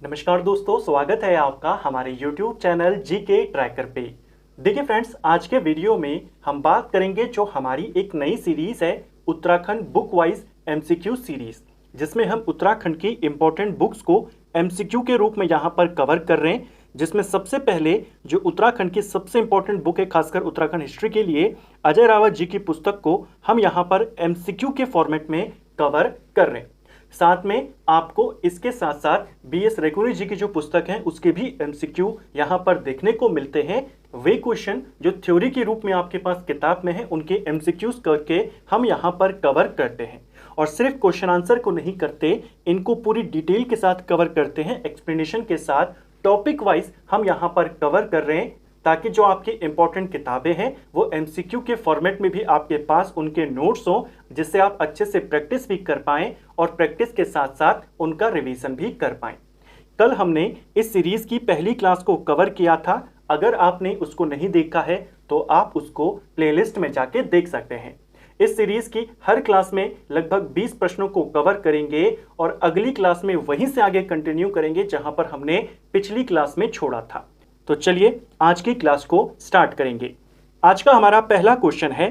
नमस्कार दोस्तों, स्वागत है आपका हमारे YouTube चैनल जीके ट्रैकर पे। देखिए फ्रेंड्स, आज के वीडियो में हम बात करेंगे जो हमारी एक नई सीरीज है Uttarakhand book wise MCQ series, जिसमें हम उत्तराखंड की इंपॉर्टेंट बुक्स को एमसीक्यू के रूप में यहाँ पर कवर कर रहे हैं। जिसमें सबसे पहले जो उत्तराखंड की सबसे इंपॉर्टेंट बुक है, खासकर उत्तराखंड हिस्ट्री के लिए, अजय रावत जी की पुस्तक को हम यहाँ पर एमसीक्यू के फॉर्मेट में कवर कर रहे हैं। साथ में आपको इसके साथ साथ बीएस रेकुनी जी की जो पुस्तक है उसके भी एमसीक्यू यहाँ पर देखने को मिलते हैं। वे क्वेश्चन जो थ्योरी के रूप में आपके पास किताब में है उनके एमसीक्यूज करके हम यहाँ पर कवर करते हैं, और सिर्फ क्वेश्चन आंसर को नहीं करते, इनको पूरी डिटेल के साथ कवर करते हैं, एक्सप्लेनेशन के साथ टॉपिक वाइज हम यहाँ पर कवर कर रहे हैं, ताकि जो आपकी इंपॉर्टेंट किताबें हैं वो एमसीक्यू के फॉर्मेट में भी आपके पास उनके नोट्स हो, जिससे आप अच्छे से प्रैक्टिस भी कर पाएं और प्रैक्टिस के साथ साथ उनका रिवीजन भी कर पाएं। कल हमने इस सीरीज की पहली क्लास को कवर किया था। अगर आपने उसको नहीं देखा है तो आप उसको प्लेलिस्ट में जाके देख सकते हैं। इस सीरीज की हर क्लास में लगभग 20 प्रश्नों को कवर करेंगे और अगली क्लास में वहीं से आगे कंटिन्यू करेंगे जहां पर हमने पिछली क्लास में छोड़ा था। तो चलिए आज की क्लास को स्टार्ट करेंगे। आज का हमारा पहला क्वेश्चन है,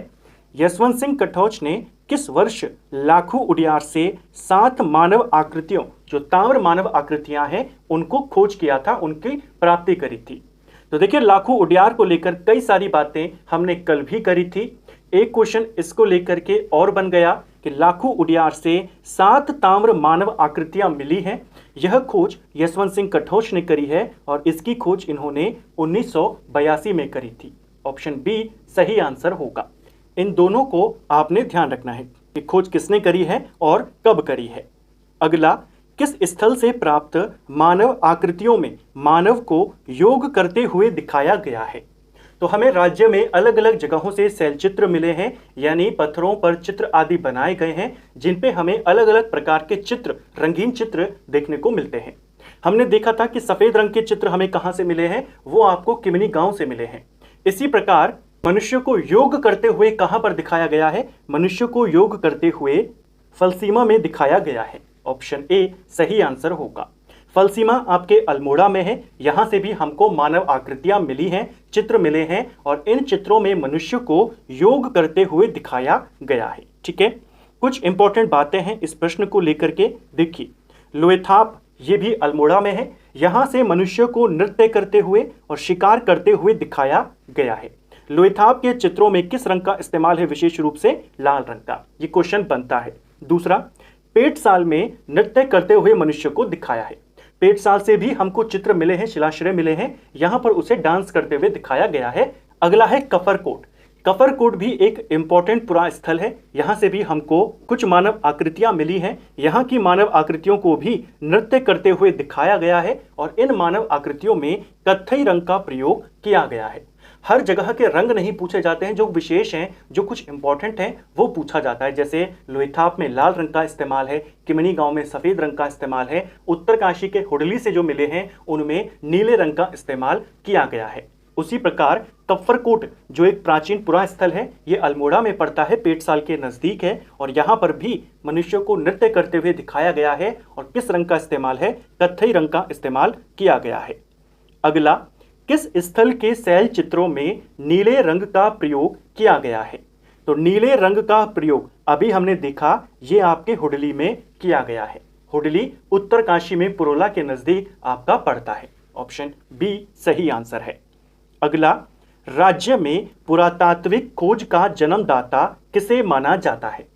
यशवंत सिंह कटौच ने किस वर्ष लाखू उडियार से 7 मानव आकृतियों, जो ताम्र मानव आकृतियां हैं, उनको खोज किया था, उनकी प्राप्ति करी थी। तो देखिए, लाखू उडियार को लेकर कई सारी बातें हमने कल भी करी थी। एक क्वेश्चन इसको लेकर के और बन गया कि लाखू उडियार से 7 ताम्र मानव आकृतियां मिली हैं। यह खोज यशवंत सिंह कटौच ने करी है और इसकी खोज इन्होंने 1982 में करी थी। ऑप्शन बी सही आंसर होगा। इन दोनों को आपने ध्यान रखना है कि खोज किसने करी है और कब करी है। अगला, किस स्थल से प्राप्त मानव आकृतियों में मानव को योग करते हुए दिखाया गया है। तो हमें राज्य में अलग अलग जगहों से शैल चित्र मिले हैं, यानी पत्थरों पर चित्र आदि बनाए गए हैं, जिन पे हमें अलग अलग प्रकार के चित्र, रंगीन चित्र देखने को मिलते हैं। हमने देखा था कि सफेद रंग के चित्र हमें कहां से मिले हैं, वो आपको किमिनी गांव से मिले हैं। इसी प्रकार मनुष्य को योग करते हुए कहां पर दिखाया गया है, मनुष्य को योग करते हुए फलसीमा में दिखाया गया है। ऑप्शन ए सही आंसर होगा। फलसीमा आपके अल्मोड़ा में है, यहां से भी हमको मानव आकृतियां मिली हैं, चित्र मिले हैं, और इन चित्रों में मनुष्य को योग करते हुए दिखाया गया है। ठीक है, कुछ इंपॉर्टेंट बातें हैं इस प्रश्न को लेकर के। देखिए, लोएथाप ये भी अल्मोड़ा में है, यहां से मनुष्य को नृत्य करते हुए और शिकार करते हुए दिखाया गया है। लोएथाप के चित्रों में किस रंग का इस्तेमाल है, विशेष रूप से लाल रंग का, ये क्वेश्चन बनता है। दूसरा, पेटसाल में नृत्य करते हुए मनुष्य को दिखाया है। पेटसाल से भी हमको चित्र मिले हैं, शिलाश्रय मिले हैं, यहां पर उसे डांस करते हुए दिखाया गया है। अगला है कफरकोट। कफरकोट भी एक इंपॉर्टेंट पुरा स्थल है, यहां से भी हमको कुछ मानव आकृतियां मिली हैं। यहां की मानव आकृतियों को भी नृत्य करते हुए दिखाया गया है और इन मानव आकृतियों में कत्थई रंग का प्रयोग किया गया है। हर जगह के रंग नहीं पूछे जाते हैं, जो विशेष हैं, जो कुछ इंपॉर्टेंट हैं, वो पूछा जाता है। जैसे लोएथाप में लाल रंग का इस्तेमाल है, किमिनी गांव में सफेद रंग का इस्तेमाल है, उत्तरकाशी के हुडली से जो मिले हैं उनमें नीले रंग का इस्तेमाल किया गया है। उसी प्रकार कफरकोट जो एक प्राचीन पुरा स्थल है, ये अल्मोड़ा में पड़ता है, पेटसाल के नजदीक है, और यहाँ पर भी मनुष्य को नृत्य करते हुए दिखाया गया है और किस रंग का इस्तेमाल है, कत्थई रंग का इस्तेमाल किया गया है। अगला, किस स्थल के शैल चित्रों में नीले रंग का प्रयोग किया गया है। तो नीले रंग का प्रयोग अभी हमने देखा, ये आपके हुडली में किया गया है। हुडली उत्तरकाशी में पुरोला के नजदीक आपका पड़ता है। ऑप्शन बी सही आंसर है। अगला, राज्य में पुरातात्विक खोज का जन्मदाता किसे माना जाता है।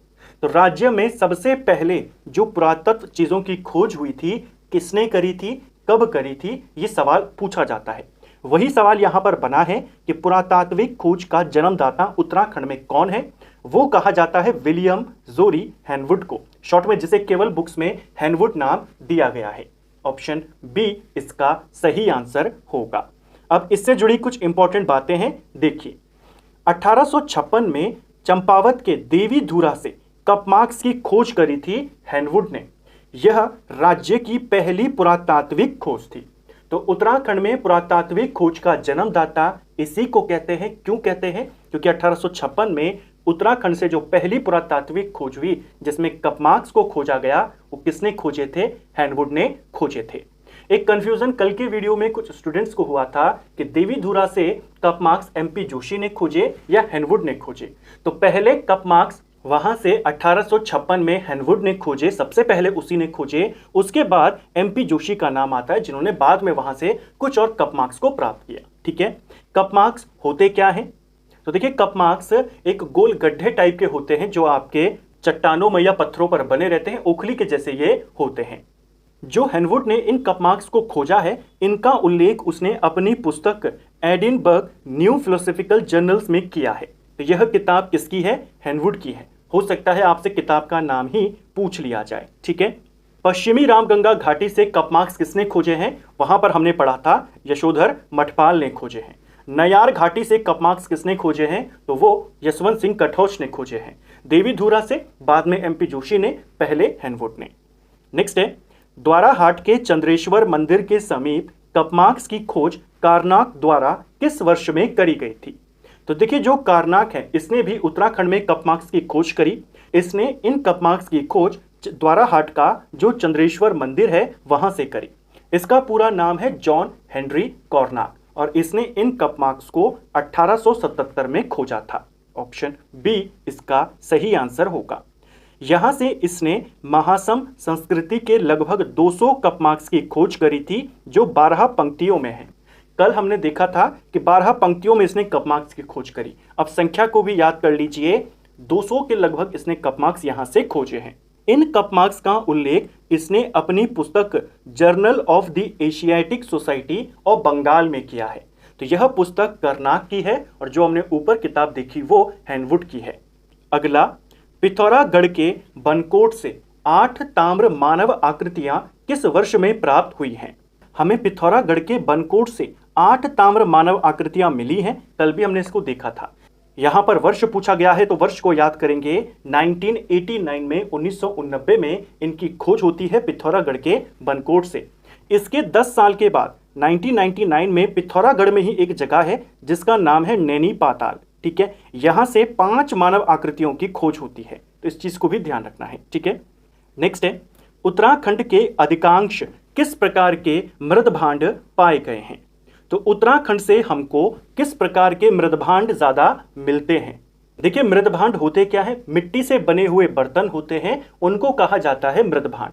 तो राज्य में सबसे पहले जो पुरातत्व चीजों की खोज हुई थी, किसने करी थी, कब करी थी, ये सवाल पूछा जाता है। वही सवाल यहां पर बना है कि पुरातात्विक खोज का जन्मदाता उत्तराखंड में कौन है। वो कहा जाता है विलियम जोरी हैनवुड को, शॉर्ट में जिसे केवल बुक्स में हैनवुड नाम दिया गया है। ऑप्शन बी इसका सही आंसर होगा। अब इससे जुड़ी कुछ इंपॉर्टेंट बातें हैं, देखिए। 1856 में चंपावत के देवी धुरा से कपमार्क्स की खोज करी थी हैनवुड ने। यह राज्य की पहली पुरातात्विक खोज थी। तो उत्तराखंड में पुरातात्विक खोज का जन्मदाता इसी को कहते हैं। क्यों कहते हैं? क्योंकि 1856 में उत्तराखंड से जो पहली पुरातात्विक खोज हुई जिसमें कपमार्क्स को खोजा गया, वो किसने खोजे थे? हैनवुड ने खोजे थे। एक कंफ्यूजन कल के वीडियो में कुछ स्टूडेंट्स को हुआ था कि देवीधुरा से कप मार्क्स एमपी जोशी ने खोजे या हेनवुड ने खोजे। तो पहले कप मार्क्स वहां से 1856 में हेनवुड ने खोजे, सबसे पहले उसी ने खोजे। उसके बाद एमपी जोशी का नाम आता है, जिन्होंने बाद में वहां से कुछ और कप मार्क्स को प्राप्त किया। ठीक है, कप मार्क्स होते क्या हैं? तो देखिए, कप मार्क्स एक गोल गड्ढे टाइप के होते हैं जो आपके चट्टानों में या पत्थरों पर बने रहते हैं, ओखली के जैसे ये होते हैं। जो हेनवुड ने इन कप मार्क्स को खोजा है, इनका उल्लेख उसने अपनी पुस्तक एडिनबर्ग न्यू फिलोसॉफिकल जर्नल्स में किया है। तो यह किताब किसकी है? हेनवुड की है। हो सकता है आपसे किताब का नाम ही पूछ लिया जाए। ठीक है, पश्चिमी रामगंगा घाटी से कप मार्क्स किसने खोजे हैं? वहां पर हमने पढ़ा था यशोधर मठपाल ने खोजे हैं। नयार घाटी से कप मार्क्स किसने खोजे हैं? तो वो यशवंत सिंह कटौच ने खोजे हैं। देवीधुरा से बाद में एमपी जोशी ने, पहले हेनवुड ने। नेक्स्ट है, द्वाराहाट के चंद्रेश्वर मंदिर के समीप कप मार्क्स की खोज कारनाक द्वारा किस वर्ष में करी गई थी? तो देखिए, जो कारनाक है इसने भी उत्तराखंड में कप मार्क्स की खोज करी। इसने इन कप मार्क्स की खोज द्वाराहाट का जो चंद्रेश्वर मंदिर है वहां से करी। इसका पूरा नाम है जॉन हेनरी कॉर्नाक, और इसने इन कप मार्क्स को 1877 में खोजा था। ऑप्शन बी इसका सही आंसर होगा। यहां से इसने महासम संस्कृति के लगभग 200 कप मार्क्स की खोज करी थी, जो 12 पंक्तियों में है। कल हमने देखा था कि 12 पंक्तियों में इसने कप मार्क्स की खोज करी। अब संख्या को भी याद कर लीजिए, 200 के लगभग इसने कप मार्क्स यहां से खोजे हैं। इन कप मार्क्स का उल्लेख इसने अपनी पुस्तक journal of the Asiatic society of Bengal में किया है। तो यह पुस्तक कर्नाक की है, और जो हमने ऊपर किताब देखी वो हेनवुड की है। अगला, पिथौरागढ़ के बनकोट से 8 ताम्र मानव आकृतियां किस वर्ष में प्राप्त हुई हैं? हमें पिथौरागढ़ के बनकोट से 8 ताम्र मानव आकृतियां मिली हैं। कल भी हमने इसको देखा था। यहां पर वर्ष पूछा गया है तो वर्ष को याद करेंगे। 1989 में 1989 में इनकी खोज होती है पिथौरागढ़ के बनकोट से। इसके 10 साल के बाद 1999 में पिथौरागढ़ में ही एक जगह है जिसका नाम है नैनी पाताल। ठीक है, यहां से 5 मानव आकृतियों की खोज होती है, तो इस चीज को भी ध्यान रखना है। ठीक है, नेक्स्ट है, उत्तराखंड के अधिकांश किस प्रकार के मृदभांड पाए गए हैं? तो उत्तराखंड से हमको किस प्रकार के मृदभांड ज्यादा मिलते हैं? देखिए, मृदभांड होते क्या है? मिट्टी से बने हुए बर्तन होते हैं, उनको कहा जाता है मृदभांड।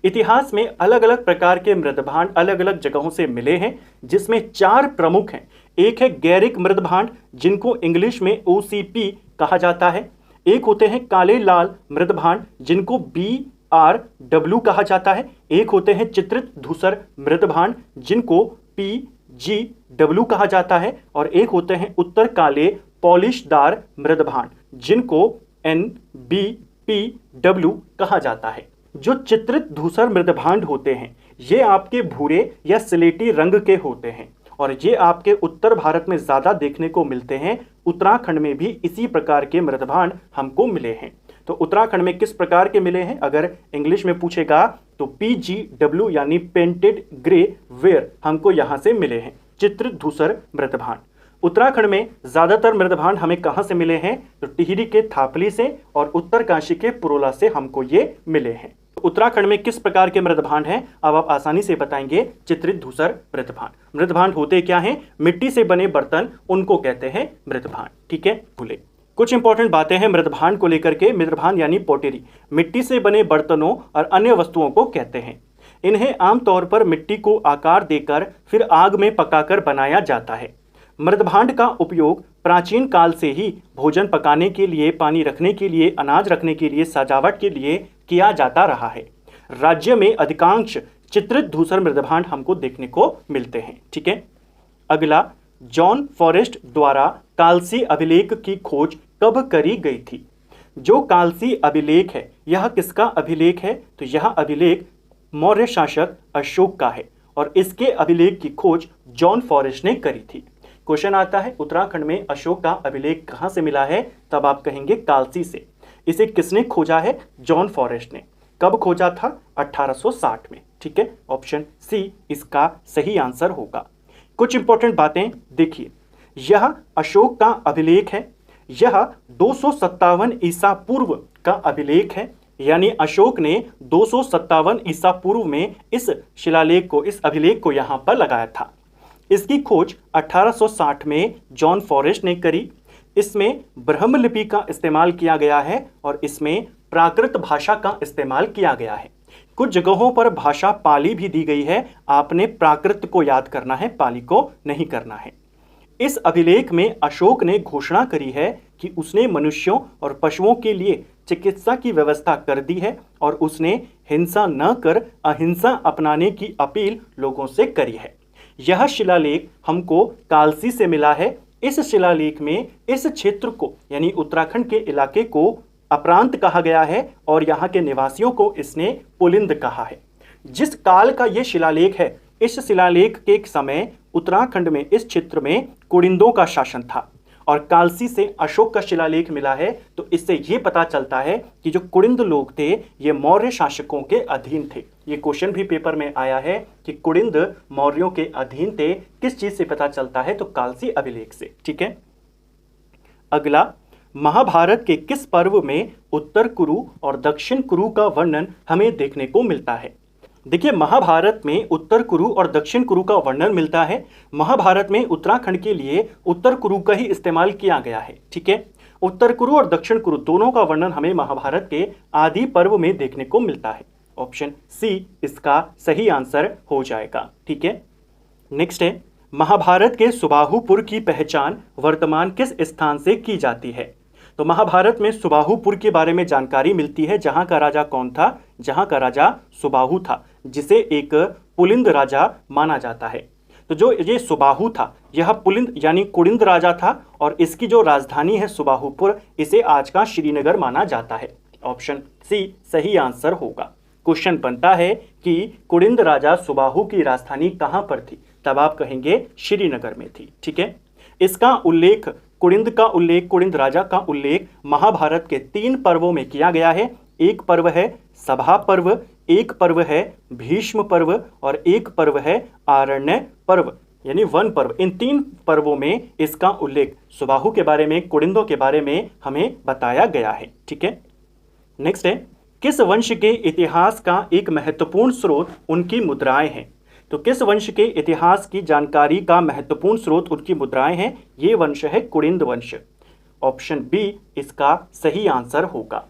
इतिहास में अलग अलग प्रकार के मृदभांड अलग अलग जगहों से मिले हैं, जिसमें 4 प्रमुख हैं। एक है गैरिक मृदभांड, जिनको इंग्लिश में OCP कहा जाता है। एक होते हैं काले लाल मृदभांड, जिनको BRW कहा जाता है। एक होते हैं चित्रित धूसर मृदभांड, जिनको PGW कहा जाता है। और एक होते हैं उत्तर काले पॉलिशदार मृदभांड, जिनको NBPW कहा जाता है। जो चित्रित धूसर मृदभांड होते हैं ये आपके भूरे या स्लेटी रंग के होते हैं, और ये आपके उत्तर भारत में ज्यादा देखने को मिलते हैं। उत्तराखंड में भी इसी प्रकार के मृदभांड हमको मिले हैं। तो उत्तराखंड में किस प्रकार के मिले हैं अगर इंग्लिश में पूछेगा तो PGW यानी पेंटेड ग्रे वेयर हमको यहां से मिले हैं, चित्रित धूसर मृदभांड। उत्तराखंड में ज्यादातर मृदभांड हमें कहां से मिले हैं? तो टिहरी के थापली से और उत्तरकाशी के पुरोला से हमको ये मिले हैं। तो उत्तराखंड में किस प्रकार के मृदभांड हैं? अब आप आसानी से बताएंगे, चित्रित धूसर मृदभांड। मृदभांड होते क्या हैं? मिट्टी से बने बर्तन, उनको कहते हैं मृदभांड। ठीक है, भूले कुछ इंपॉर्टेंट बातें हैं मृदभांड को लेकर के। मृदभांड यानी पोटेरी, मिट्टी से बने बर्तनों और अन्य वस्तुओं को कहते हैं। इन्हें आमतौर पर मिट्टी को आकार देकर फिर आग में पकाकर बनाया जाता है। मृदभांड का उपयोग प्राचीन काल से ही भोजन पकाने के लिए, पानी रखने के लिए, अनाज रखने के लिए, सजावट के लिए किया जाता रहा है। राज्य में अधिकांश चित्रित धूसर मृदभांड हमको देखने को मिलते हैं। ठीक है, अगला, जॉन फॉरेस्ट द्वारा कालसी अभिलेख की खोज कब करी गई थी? जो कालसी अभिलेख है यह किसका अभिलेख है? तो यह अभिलेख मौर्य शासक अशोक का है, और इसके अभिलेख की खोज जॉन फॉरेस्ट ने करी थी। क्वेश्चन आता है उत्तराखंड में अशोक का अभिलेख कहां से मिला है? तब आप कहेंगे कालसी से। इसे किसने खोजा है? जॉन फॉरेस्ट ने। कब खोजा था? 1860 में। ठीक है, ऑप्शन सी इसका सही आंसर होगा। कुछ इंपॉर्टेंट बातें देखिए, यह अशोक का अभिलेख है। यह 257 ईसा पूर्व का अभिलेख है। यानी अशोक ने 257 ईसा पूर्व में इस शिलालेख को, इस अभिलेख को यहाँ पर लगाया था। इसकी खोज 1860 में जॉन फॉरेस्ट ने करी। इसमें ब्रह्मलिपि का इस्तेमाल किया गया है और इसमें प्राकृत भाषा का इस्तेमाल किया गया है। कुछ जगहों पर भाषा पाली भी दी गई है, आपने प्राकृत को याद करना है, पाली को नहीं करना है। इस अभिलेख में अशोक ने घोषणा करी है कि उसने मनुष्यों और पशुओं के लिए चिकित्सा की व्यवस्था कर दी है और उसने हिंसा न कर अहिंसा अपनाने की अपील लोगों से करी है। यह शिलालेख हमको कालसी से मिला है। इस शिलालेख में इस क्षेत्र को यानी उत्तराखंड के इलाके को अपरांत कहा गया है और यहाँ के निवासियों को इसने पुलिंद कहा है। जिस काल का यह शिलालेख है, इस शिलालेख के समय उत्तराखंड में इस क्षेत्र में कुड़िंदों का शासन था और कालसी से अशोक का शिलालेख मिला है। तो इससे यह पता चलता है कि जो कुड़िंद लोग थे ये मौर्य शासकों के अधीन थे। ये क्वेश्चन भी पेपर में आया है कि कुड़िंद मौर्यों के अधीन थे। किस चीज से पता चलता है? तो कालसी अभिलेख से। ठीक है, अगला, महाभारत के किस पर्व में उत्तर कुरु और दक्षिण कुरु का वर्णन हमें देखने को मिलता है? देखिए, महाभारत में उत्तर कुरु और दक्षिण कुरु का वर्णन मिलता है। महाभारत में उत्तराखंड के लिए उत्तर कुरु का ही इस्तेमाल किया गया है। ठीक है, उत्तर कुरु और दक्षिण कुरु दोनों का वर्णन हमें महाभारत के आदि पर्व में देखने को मिलता है। ऑप्शन सी इसका सही आंसर हो जाएगा। ठीक है, नेक्स्ट है, महाभारत के सुबाहुपुर की पहचान वर्तमान किस स्थान से की जाती है? तो महाभारत में सुबाहुपुर के बारे में जानकारी मिलती है। जहां का राजा कौन था? जहां का राजा सुबाहु था, जिसे एक पुलिंद राजा माना जाता है। तो जो ये सुबाहु था, यह पुलिंद यानी कुड़िंद राजा था और इसकी जो राजधानी है सुबाहुपुर, इसे आज का श्रीनगर माना जाता है। ऑप्शन सी सही आंसर होगा। क्वेश्चन बनता है कि कुड़िंद राजा सुबाहु की राजधानी कहां पर थी? तब आप कहेंगे श्रीनगर में थी। ठीक है, इसका उल्लेख, कुड़िंद का उल्लेख, कुड़िंद राजा का उल्लेख महाभारत के 3 पर्वों में किया गया है। एक पर्व है सभा पर्व, एक पर्व है भीष्म पर्व और एक पर्व है आरण्य पर्व यानी वन पर्व। इन 3 पर्वों में इसका उल्लेख सुबाहु के बारे में, कुड़िंदों के बारे में हमें बताया गया है। ठीक है, नेक्स्ट है, किस वंश के इतिहास का एक महत्वपूर्ण स्रोत उनकी मुद्राएं हैं? तो किस वंश के इतिहास की जानकारी का महत्वपूर्ण स्रोत उनकी मुद्राएं हैं? ये वंश है कुड़िंद वंश। ऑप्शन बी इसका सही आंसर होगा।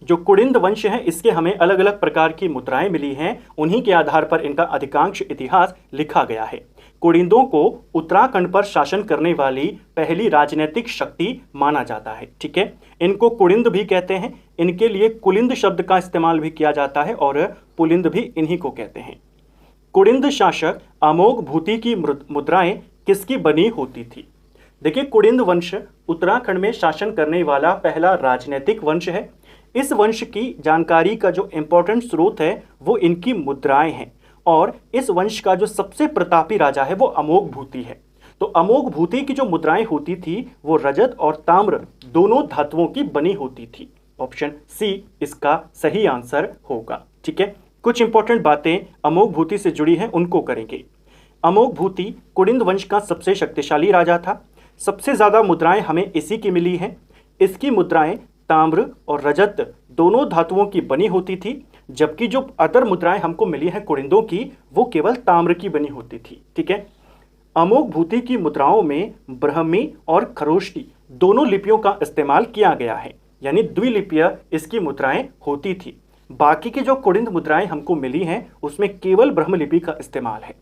जो कुड़िंद वंश है इसके हमें अलग अलग प्रकार की मुद्राएं मिली हैं, उन्हीं के आधार पर इनका अधिकांश इतिहास लिखा गया है। कुड़िंदों को उत्तराखंड पर शासन करने वाली पहली राजनीतिक शक्ति माना जाता है। ठीक है, इनको कुड़िंद भी कहते हैं। इनके लिए कुलिंद शब्द का इस्तेमाल भी किया जाता है और पुलिंद भी इन्हीं को कहते हैं। कुड़िंद शासक अमोघ भूति की मुद्राएं किसकी बनी होती थी? देखिए, कुड़िंद वंश उत्तराखंड में शासन करने वाला पहला राजनीतिक वंश है। इस वंश की जानकारी का जो इंपॉर्टेंट स्रोत है वो इनकी मुद्राएं हैं और इस वंश का जो सबसे प्रतापी राजा है वो अमोघ भूति है। तो अमोघ भूति की जो मुद्राएं होती थी वो रजत और ताम्र दोनों धातुओं की बनी होती थी। ऑप्शन सी इसका सही आंसर होगा। ठीक है, कुछ इंपॉर्टेंट बातें अमोघ भूति से जुड़ी हैं, उनको करेंगे। अमोघ भूति कुड़िंद वंश का सबसे शक्तिशाली राजा था। सबसे ज्यादा मुद्राएं हमें इसी की मिली हैं। इसकी मुद्राएं ताम्र और रजत दोनों धातुओं की बनी होती थी, जबकि जो अदर मुद्राएं हमको मिली हैं कुड़िंदों की वो केवल ताम्र की बनी होती थी। ठीक है, अमोघ भूति की मुद्राओं में ब्राह्मी और खरोष्टी दोनों लिपियों का इस्तेमाल किया गया है, यानी द्विलिपीय इसकी मुद्राएं होती थी। बाकी की जो कुड़िंद मुद्राएं हमको मिली हैं उसमें केवल ब्रह्मलिपि का इस्तेमाल है।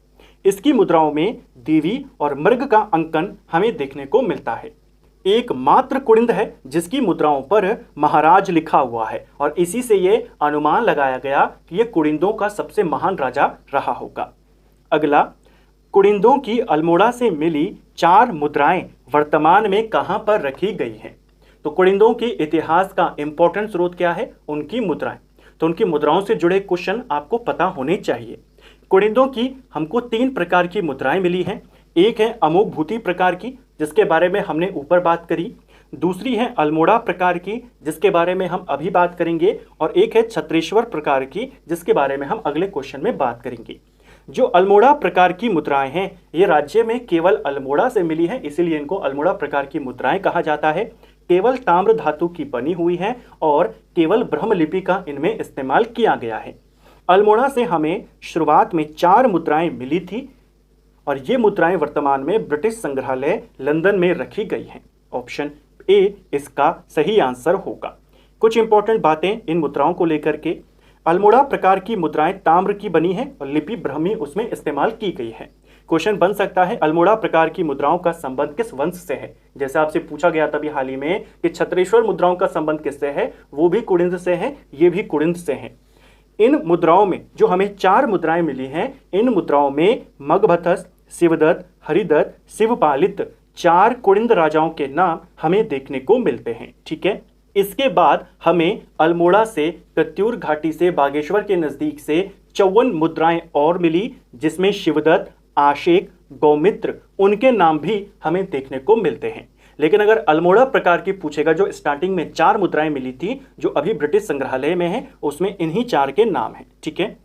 इसकी मुद्राओं में देवी और मृग का अंकन हमें देखने को मिलता है। एकमात्र कुड़िंद है जिसकी मुद्राओं पर महाराज लिखा हुआ है और इसी से ये अनुमान लगाया गया कि ये कुड़िंदों का सबसे महान राजा रहा होगा। अगला, कुड़िंदों की अल्मोड़ा से मिली 4 मुद्राएं वर्तमान में कहां पर रखी गई हैं? तो कुड़िंदों के इतिहास का इंपॉर्टेंट स्रोत क्या है? उनकी मुद्राएं। तो उनकी मुद्राओं से जुड़े क्वेश्चन आपको पता होने चाहिए। कुड़िंदों की हमको 3 प्रकार की मुद्राएं मिली हैं। एक है अमोघ भूति प्रकार की, जिसके बारे में हमने ऊपर बात करी। दूसरी है अल्मोड़ा प्रकार की, जिसके बारे में हम अभी बात करेंगे। और एक है छत्रेश्वर प्रकार की, जिसके बारे में हम अगले क्वेश्चन में बात करेंगे। जो अल्मोड़ा प्रकार की मुद्राएं हैं ये राज्य में केवल अल्मोड़ा से मिली है, इसीलिए इनको अल्मोड़ा प्रकार की मुद्राएं कहा जाता है। केवल ताम्र धातु की बनी हुई है और केवल ब्रह्मलिपि का इनमें इस्तेमाल किया गया है। अल्मोड़ा से हमें शुरुआत में 4 मुद्राएं मिली थी और ये मुद्राएं वर्तमान में ब्रिटिश संग्रहालय लंदन में रखी गई हैं। ऑप्शन ए इसका सही आंसर होगा। कुछ इंपॉर्टेंट बातें इन मुद्राओं को लेकर के। अल्मोड़ा प्रकार की मुद्राएं ताम्र की बनी है और लिपि ब्रह्मी उसमें इस्तेमाल की गई है। क्वेश्चन बन सकता है अल्मोड़ा प्रकार की मुद्राओं का संबंध किस वंश से है। जैसे आपसे पूछा गया था अभी हाल ही में कि छत्रेश्वर मुद्राओं का संबंध किससे है, वो भी कुड़िंद से है, ये भी कुड़िंद से है। इन मुद्राओं में जो हमें 4 मुद्राएं मिली हैं, इन मुद्राओं में मगभथस, शिवदत्त, हरिदत्त, शिवपालित 4 कुड़िंद राजाओं के नाम हमें देखने को मिलते हैं। ठीक है, इसके बाद हमें अल्मोड़ा से कत्यूर घाटी से बागेश्वर के नजदीक से 54 मुद्राएं और मिली, जिसमें शिवदत्त, आशेक, गौमित्र उनके नाम भी हमें देखने को मिलते हैं। लेकिन अगर अल्मोड़ा प्रकार की पूछेगा, जो स्टार्टिंग में 4 मुद्राएं मिली थी जो अभी ब्रिटिश संग्रहालय में है, उसमें इन्हीं 4 के नाम हैं। ठीक है,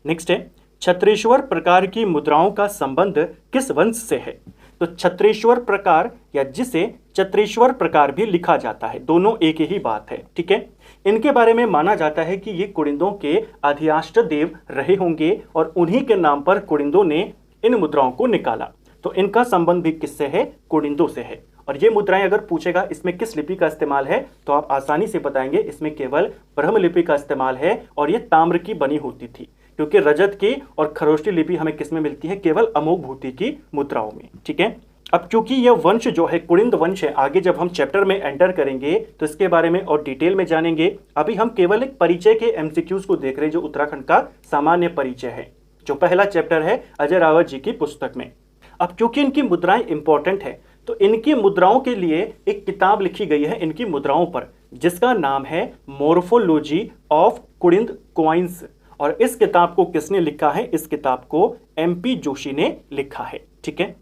नेक्स्ट है छत्रेश्वर प्रकार की मुद्राओं का संबंध किस वंश से है। तो छत्रेश्वर प्रकार या जिसे चत्रेश्वर प्रकार भी लिखा जाता है, दोनों एक ही बात है। ठीक है, इनके बारे में माना जाता है कि ये कुड़िंदों के अधिष्ठाता देव रहे होंगे और उन्हीं के नाम पर कुड़िंदों ने इन मुद्राओं को निकाला। तो इनका संबंध भी किससे है, कुड़िंदों से है। और ये मुद्राएं अगर पूछेगा इसमें किस लिपि का इस्तेमाल है, तो आप आसानी से बताएंगे इसमें केवल ब्रह्मलिपि का इस्तेमाल है और ये ताम्र की बनी होती थी, क्योंकि रजत की और खरोष्टी लिपि हमें किसमें मिलती है, केवल अमोघ भूति की मुद्राओं में। ठीक है, अब चूंकि यह वंश जो है कुड़िंद वंश है, आगे जब हम चैप्टर में एंटर करेंगे तो इसके बारे में और डिटेल में जानेंगे। अभी हम केवल एक परिचय के एमसीक्यूज को देख रहे हैं, जो उत्तराखंड का सामान्य परिचय है, जो पहला चैप्टर है अजय रावत जी की पुस्तक में। अब चूंकि इनकी मुद्राएं इंपॉर्टेंट है, तो इनकी मुद्राओं के लिए एक किताब लिखी गई है इनकी मुद्राओं पर, जिसका नाम है मोर्फोलॉजी ऑफ कुड़िंद कॉइन्स। और इस किताब को किसने लिखा है, इस किताब को MP जोशी ने लिखा है। ठीक है,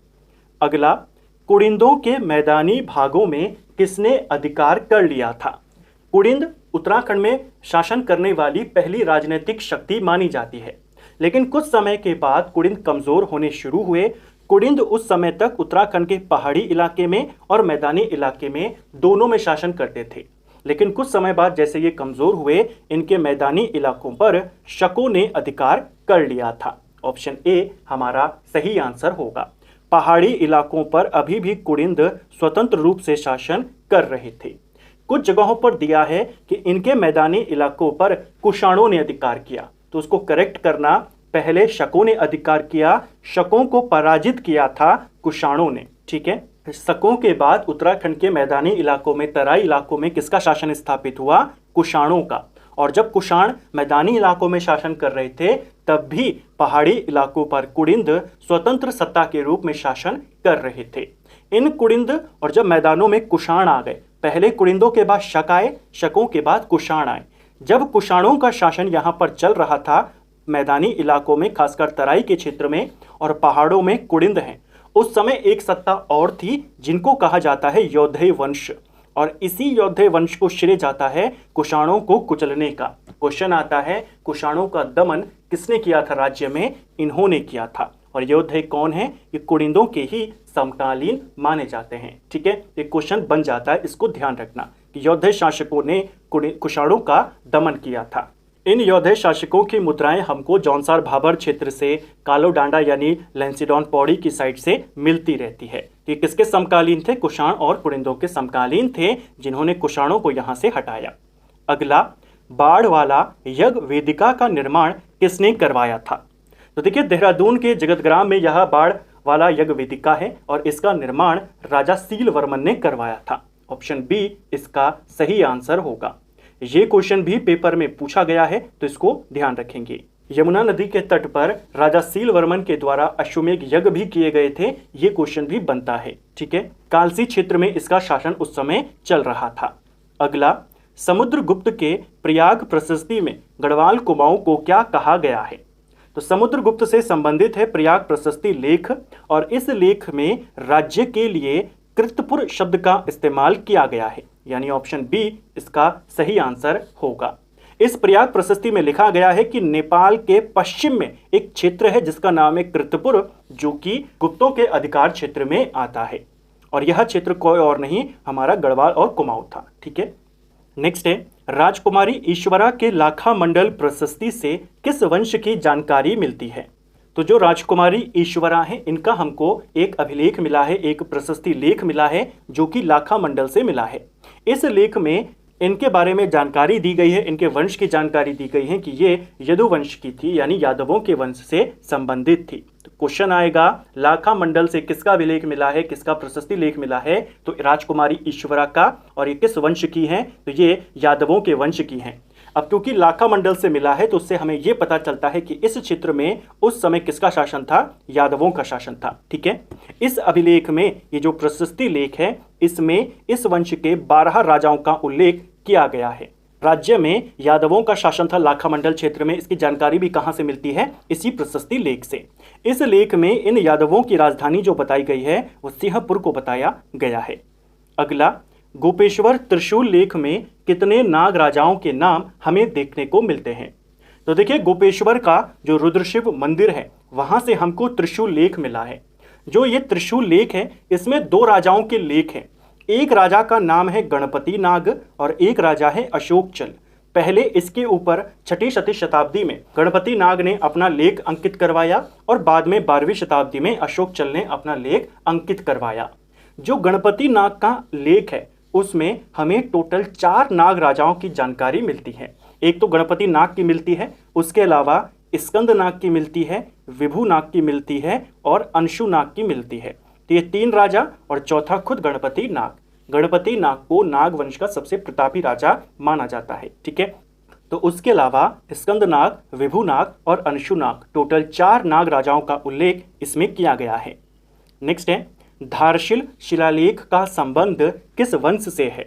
अगला, कुड़िंदों के मैदानी भागों में किसने अधिकार कर लिया था। कुड़िंद उत्तराखंड में शासन करने वाली पहली राजनीतिक शक्ति मानी जाती है, लेकिन कुछ समय के बाद कुड़िंद कमजोर होने शुरू हुए। कुड़िंद उस समय तक उत्तराखंड के पहाड़ी इलाके में और मैदानी इलाके में दोनों में शासन करते थे, लेकिन कुछ समय बाद जैसे ये कमजोर हुए, इनके मैदानी इलाकों पर शकों ने अधिकार कर लिया था। ऑप्शन ए हमारा सही आंसर होगा। पहाड़ी इलाकों पर अभी भी कुड़िंद स्वतंत्र रूप से शासन कर रहे थे। कुछ जगहों पर दिया है कि इनके मैदानी इलाकों पर कुषाणों ने अधिकार किया, तो उसको करेक्ट करना, पहले शकों ने अधिकार किया, शकों को पराजित किया था कुषाणों ने। ठीक है, शकों के बाद उत्तराखंड के मैदानी इलाकों में, तराई इलाकों में किसका शासन स्थापित हुआ, कुषाणों का। और जब कुषाण मैदानी इलाकों में शासन कर रहे थे, तब भी पहाड़ी इलाकों पर कुड़िंद स्वतंत्र सत्ता के रूप में शासन कर रहे थे। इन कुड़िंद और जब मैदानों में कुषाण आ गए, पहले कुड़िंदों के बाद शक आए, शकों के बाद कुषाण आए। जब कुषाणों का शासन यहाँ पर चल रहा था मैदानी इलाकों में, खासकर तराई के क्षेत्र में, और पहाड़ों में कुड़िंद हैं, उस समय एक सत्ता और थी जिनको कहा जाता है योद्धे वंश, और इसी योद्धे वंश को श्रेय जाता है कुषाणों को कुचलने का। क्वेश्चन आता है कुषाणों का दमन किसने किया था राज्य में, इन्होंने किया था। और योद्धे कौन है, ये कुड़िंदों के ही समकालीन माने जाते हैं। ठीक है, ये क्वेश्चन बन जाता है, इसको ध्यान रखना कि योद्धे शासकों ने कुषाणों का दमन किया था। इन योद्धे शासकों की मुद्राएं हमको जौनसार भाबर क्षेत्र से, कालो डांडा यानी लेंसिडॉन पौड़ी की साइड से मिलती रहती है। ये किसके समकालीन थे, कुषाण और कुड़िंदों के समकालीन थे, जिन्होंने कुषाणों को यहाँ से हटाया। अगला, बाढ़ वाला यज्ञ वेदिका का निर्माण किसने करवाया था। तो देखिए, देहरादून के जगतग्राम में यह बाढ़ वाला यज्ञ वेदिका है और इसका निर्माण राजा सीलवर्मन ने करवाया था। ऑप्शन बी इसका सही आंसर होगा। ये क्वेश्चन भी पेपर में पूछा गया है, तो इसको ध्यान रखेंगे। यमुना नदी के तट पर राजा सीलवर्मन के द्वारा अश्वमेध यज्ञ भी किए गए थे, ये क्वेश्चन भी बनता है। ठीक है, कालसी क्षेत्र में इसका शासन उस समय चल रहा था। अगला, समुद्रगुप्त के प्रयाग प्रशस्ति में गढ़वाल कुमाऊं को क्या कहा गया है। तो समुद्रगुप्त से संबंधित है प्रयाग प्रशस्ति लेख, और इस लेख में राज्य के लिए कृतपुर शब्द का इस्तेमाल किया गया है, यानी ऑप्शन बी इसका सही आंसर होगा। इस प्रयाग प्रशस्ति में लिखा गया है कि नेपाल के पश्चिम में एक क्षेत्र है जिसका नाम है कृतपुर, जो कि गुप्तों के अधिकार क्षेत्र में आता है। और यह क्षेत्र कोई और नहीं, हमारा गढ़वाल और कुमाऊं था। ठीक है, नेक्स्ट है, राजकुमारी ईश्वरा के लाखा मंडल प्रशस्ति से किस वंश की जानकारी मिलती है? तो जो राजकुमारी ईश्वरा हैं, इनका हमको एक अभिलेख मिला है, एक प्रशस्ति लेख मिला है जो कि लाखा मंडल से मिला है। इस लेख में इनके बारे में जानकारी दी गई है, इनके वंश की जानकारी दी गई है कि ये यदुवंश की थी, यानी यादवों के वंश से संबंधित थी। तो क्वेश्चन आएगा, लाखा मंडल से किसका अभिलेख मिला है, किसका प्रशस्ति लेख मिला है? तो राजकुमारी ईश्वरा का। और ये किस वंश की हैं? तो ये यादवों के वंश की हैं। अब क्योंकि लाखा मंडल से मिला है तो उससे हमें यह पता चलता है कि इस क्षेत्र में उस समय किसका शासन था? यादवों का शासन था। ठीक है, इस अभिलेख में ये जो प्रशस्ति लेख है, इसमें इस वंश के 12 राजाओं का उल्लेख किया गया है। राज्य में यादवों का शासन था लाखा मंडल क्षेत्र में। इसकी जानकारी भी कहां से मिलती है? इसी प्रशस्ति लेख से। इस लेख में इन यादवों की राजधानी जो बताई गई है वो सिंहपुर को बताया गया है। अगला, गोपेश्वर त्रिशूल लेख में कितने नाग राजाओं के नाम हमें देखने को मिलते हैं? तो देखिए, गोपेश्वर का जो रुद्रशिव मंदिर है वहां से हमको त्रिशूल लेख मिला है। जो ये त्रिशूल लेख है, इसमें 2 राजाओं के लेख हैं। एक राजा का नाम है गणपति नाग और एक राजा है अशोक चल। पहले इसके ऊपर 6ठी शताब्दी में गणपति नाग ने अपना लेख अंकित करवाया और बाद में 12वीं शताब्दी में अशोक चल ने अपना लेख अंकित करवाया। जो गणपति नाग का लेख है उसमें हमें टोटल 4 नाग राजाओं की जानकारी मिलती है। एक तो गणपति नाग की मिलती है, उसके अलावा स्कंद नाग की मिलती है, विभु नाग की मिलती है और अंशु नाग की मिलती है। तो ये 3 राजा और चौथा खुद गणपति नाग। गणपति नाग को नाग वंश का सबसे प्रतापी राजा माना जाता है। ठीक है, तो उसके अलावा स्कंद नाग, विभु नाग और अंशु नाग, टोटल 4 नाग राजाओं का उल्लेख इसमें किया गया है। नेक्स्ट है, धारशिल शिलालेख का संबंध किस वंश से है?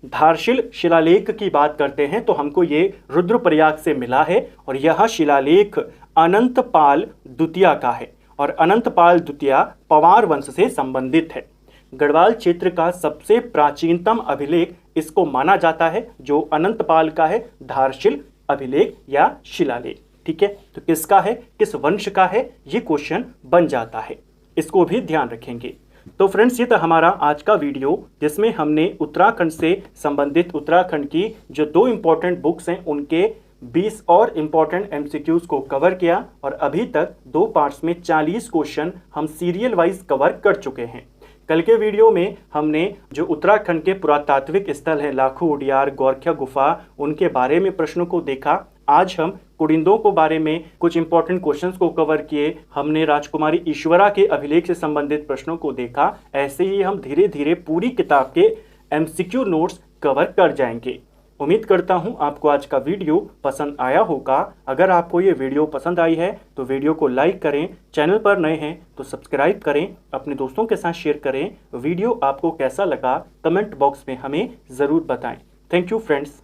धारशिल शिलालेख की बात करते हैं तो हमको ये रुद्रप्रयाग से मिला है और यह शिलालेख अनंतपाल द्वितीय का है और अनंतपाल द्वितीय पवार वंश से संबंधित है। गढ़वाल क्षेत्र का सबसे प्राचीनतम अभिलेख इसको माना जाता है जो अनंतपाल का है, धारशिल अभिलेख या शिलालेख। ठीक है, तो किसका है, किस वंश का है, ये क्वेश्चन बन जाता है, इसको भी ध्यान रखेंगे। तो फ्रेंड्स, ये था हमारा आज का वीडियो जिसमें हमने उत्तराखंड से संबंधित उत्तराखंड की जो 2 इंपॉर्टेंट बुक्स हैं उनके 20 और इंपॉर्टेंट एमसीक्यूज को कवर किया और अभी तक 2 पार्ट्स में 40 क्वेश्चन हम सीरियल वाइज कवर कर चुके हैं। कल के वीडियो में हमने जो उत्तराखंड के पुरातात्विक स्थल हैं लाखो उडियार, गोरखिया गुफा, उनके बारे में प्रश्नों को देखा। आज हम कुड़िंदों को बारे में कुछ इंपॉर्टेंट क्वेश्चंस को कवर किए। हमने राजकुमारी ईश्वरा के अभिलेख से संबंधित प्रश्नों को देखा। ऐसे ही हम धीरे धीरे पूरी किताब के एमसीक्यू नोट्स कवर कर जाएंगे। उम्मीद करता हूं आपको आज का वीडियो पसंद आया होगा। अगर आपको ये वीडियो पसंद आई है तो वीडियो को लाइक करें, चैनल पर नए हैं तो सब्सक्राइब करें, अपने दोस्तों के साथ शेयर करें। वीडियो आपको कैसा लगा कमेंट बॉक्स में हमें ज़रूर बताएं। Thank you friends.